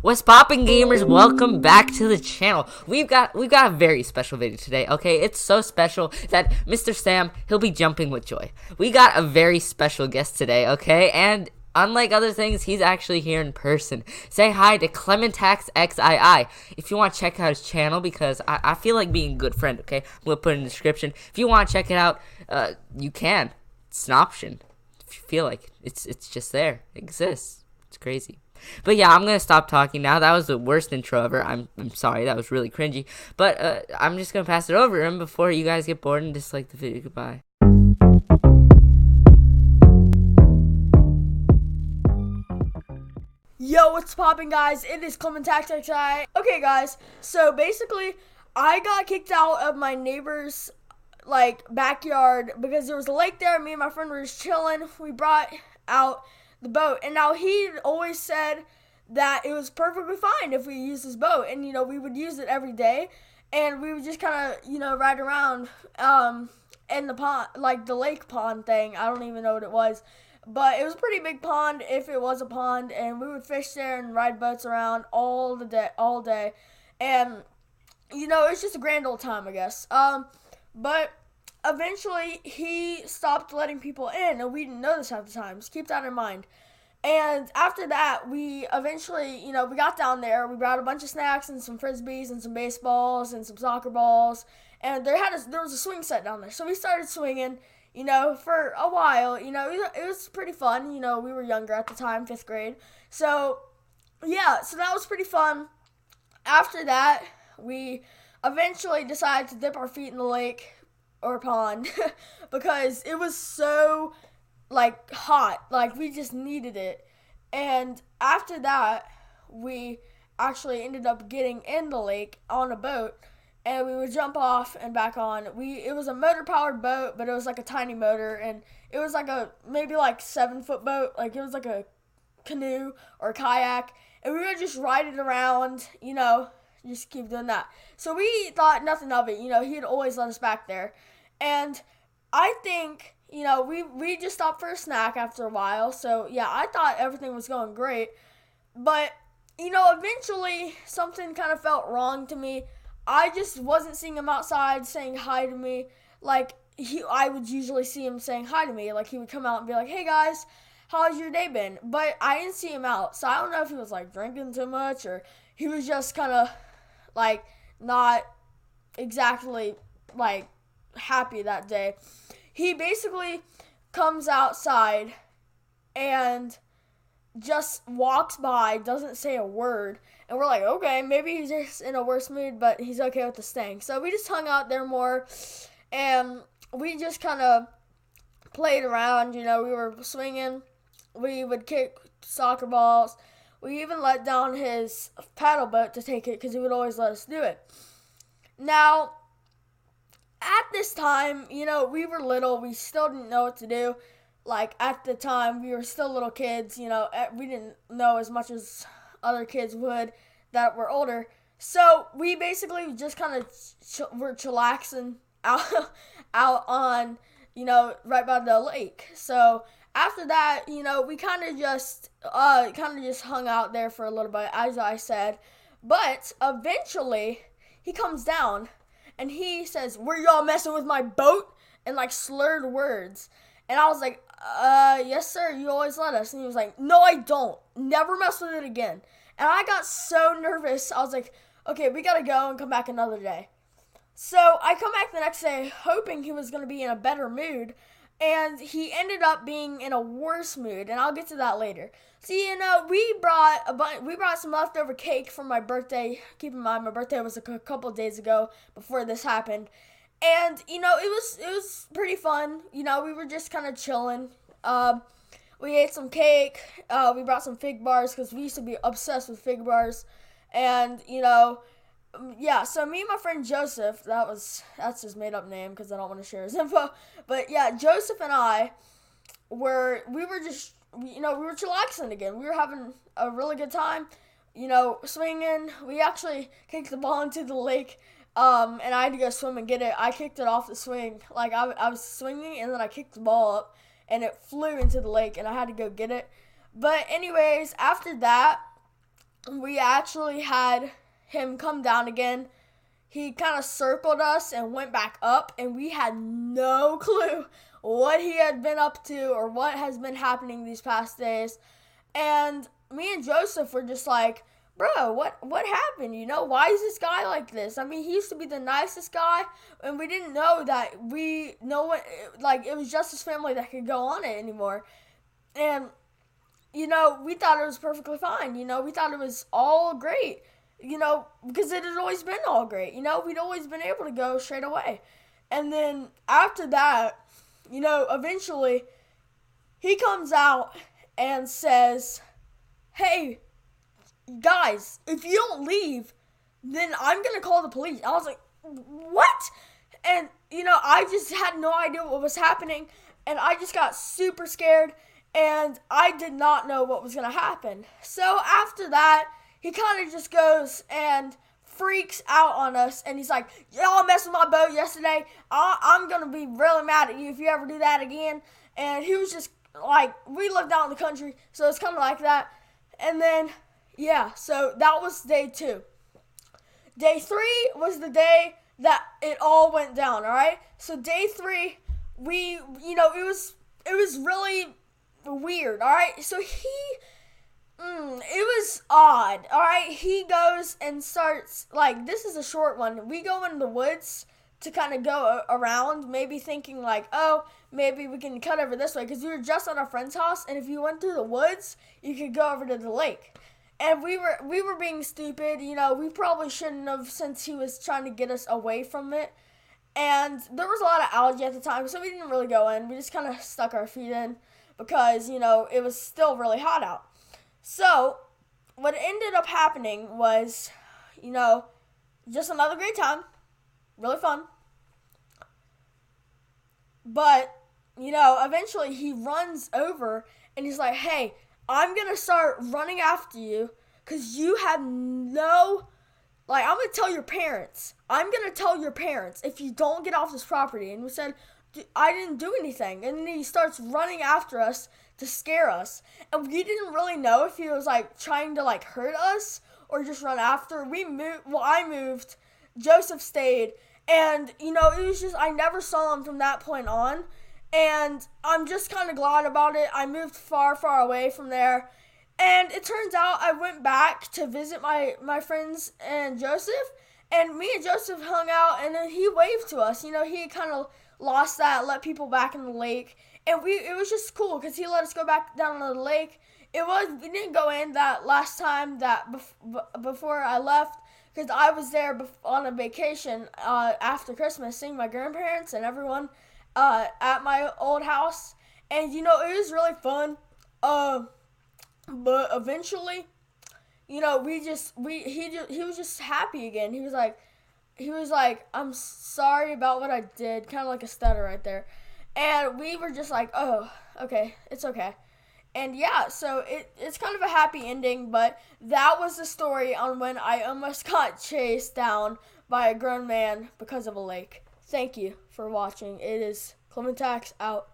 What's poppin', gamers? Welcome back to the channel. We've got a very special video today, okay? It's so special that Mr. Sam, he'll be jumping with joy. We got a very special guest today, okay? And unlike other things, he's actually here in person. Say hi to Clementax XII. If you want to check out his channel, because I feel like being a good friend, okay? I'm going to put it in the description. If you want to check it out, you can. It's an option. If you feel like it. It's just there. It exists. It's crazy. But yeah, I'm gonna stop talking now. That was the worst intro ever. I'm sorry, that was really cringy. But I'm just gonna pass it over to him before you guys get bored and dislike the video. Goodbye. Yo, what's poppin', guys? It is Clementax XII. Okay, guys, so basically, I got kicked out of my neighbor's backyard because there was a lake there. Me and my friend were just chilling. We brought out the boat, and now he always said that it was perfectly fine if we used his boat, and we would use it every day, and we would just kind of ride around in the pond, like the lake pond thing. I don't even know what it was, but it was a pretty big pond if it was a pond, and we would fish there and ride boats around all day, and it's just a grand old time, I guess. But eventually, he stopped letting people in, and we didn't know this at the time, so keep that in mind. And after that, we eventually, we got down there, we brought a bunch of snacks and some Frisbees and some baseballs and some soccer balls, and there was a swing set down there, so we started swinging, for a while. It was pretty fun. We were younger at the time, 5th grade, so yeah, so that was pretty fun. After that, we eventually decided to dip our feet in the lake or pond because it was so hot, we just needed it. And after that, we actually ended up getting in the lake on a boat, and we would jump off and back on. It was a motor powered boat, but it was like a tiny motor, and it was like a maybe 7-foot boat, it was like a canoe or a kayak, and we would just ride it around, just keep doing that. So we thought nothing of it. He'd always let us back there. And I think, we just stopped for a snack after a while. So, yeah, I thought everything was going great. But, eventually something kind of felt wrong to me. I just wasn't seeing him outside saying hi to me. I would usually see him saying hi to me. He would come out and be like, "Hey, guys, how's your day been?" But I didn't see him out. So I don't know if he was, drinking too much, or he was just kind of not exactly happy that day. He basically comes outside and just walks by, doesn't say a word, and we're like, okay, maybe he's just in a worse mood, but he's okay with the staying. So we just hung out there more, and we just kind of played around. We were swinging, we would kick soccer balls. We even let down his paddle boat to take it because he would always let us do it. Now, at this time, we were little. We still didn't know what to do. At the time, we were still little kids. We didn't know as much as other kids would that were older. So we basically just kind of were chillaxing out on, right by the lake. So after that, we kind of just hung out there for a little bit, as I said. But eventually, he comes down, and he says, "Were y'all messing with my boat?" And slurred words. And I was like, "Yes, sir, you always let us." And he was like, "No, I don't. Never mess with it again." And I got so nervous. I was like, "Okay, we gotta go and come back another day." So I come back the next day hoping he was going to be in a better mood. And he ended up being in a worse mood, and I'll get to that later. See, we brought some leftover cake for my birthday. Keep in mind, my birthday was a couple of days ago before this happened, and it was pretty fun. We were just kind of chilling. We ate some cake. We brought some fig bars because we used to be obsessed with fig bars, and yeah, so me and my friend Joseph, that's his made up name because I don't want to share his info. But yeah, Joseph and I we were chillaxing again. We were having a really good time, swinging. We actually kicked the ball into the lake, and I had to go swim and get it. I kicked it off the swing. I was swinging, and then I kicked the ball up, and it flew into the lake, and I had to go get it. But anyways, after that, we actually had him come down again. He kind of circled us and went back up, and we had no clue what he had been up to or what has been happening these past days. And me and Joseph were just like, bro, what happened? You know, why is this guy like this? I mean, he used to be the nicest guy, and we didn't know that it was just his family that could go on it anymore. And, you know, we thought it was perfectly fine. You know, we thought it was all great, you know, because it had always been all great. You know, we'd always been able to go straight away. And then after that, you know, eventually he comes out and says, hey, guys, if you don't leave, then I'm going to call the police. I was like, what? And, you know, I just had no idea what was happening, and I just got super scared, and I did not know what was going to happen. So after that, he kind of just goes and freaks out on us, and he's like, y'all messed with my boat yesterday. I'm going to be really mad at you if you ever do that again. And he was just like, we lived out in the country, so it's kind of like that. And then, yeah, so that was day 2. Day 3 was the day that it all went down, all right? So day 3, it was really weird, all right? So it was odd, all right? He goes and starts, like, this is a short one. We go in the woods to kind of go around, maybe thinking like, oh, maybe we can cut over this way, because we were just at our friend's house, and if you went through the woods, you could go over to the lake. And we were being stupid, you know, we probably shouldn't have, since he was trying to get us away from it. And there was a lot of algae at the time, so we didn't really go in. We just kind of stuck our feet in because, you know, it was still really hot out. So what ended up happening was, you know, just another great time. Really fun. But, you know, eventually he runs over and he's like, hey, I'm going to start running after you because you have no, like, I'm going to tell your parents. I'm going to tell your parents if you don't get off this property. And we said, I didn't do anything. And then he starts running after us to scare us. And we didn't really know if he was, like, trying to, like, hurt us or just run after. I moved. Joseph stayed. And, you know, it was just, I never saw him from that point on. And I'm just kind of glad about it. I moved far, far away from there. And it turns out I went back to visit my friends and Joseph. And me and Joseph hung out, and then he waved to us. You know, he kind of lost that, let people back in the lake. And it was just cool because he let us go back down to the lake. We didn't go in that last time that before I left, because I was there on a vacation after Christmas, seeing my grandparents and everyone at my old house. And, you know, it was really fun. But eventually, you know, he was just happy again. He was like, I'm sorry about what I did. Kind of like a stutter right there. And we were just like, oh, okay, it's okay. And yeah, so it's kind of a happy ending, but that was the story on when I almost got chased down by a grown man because of a lake. Thank you for watching. It is Clementax out.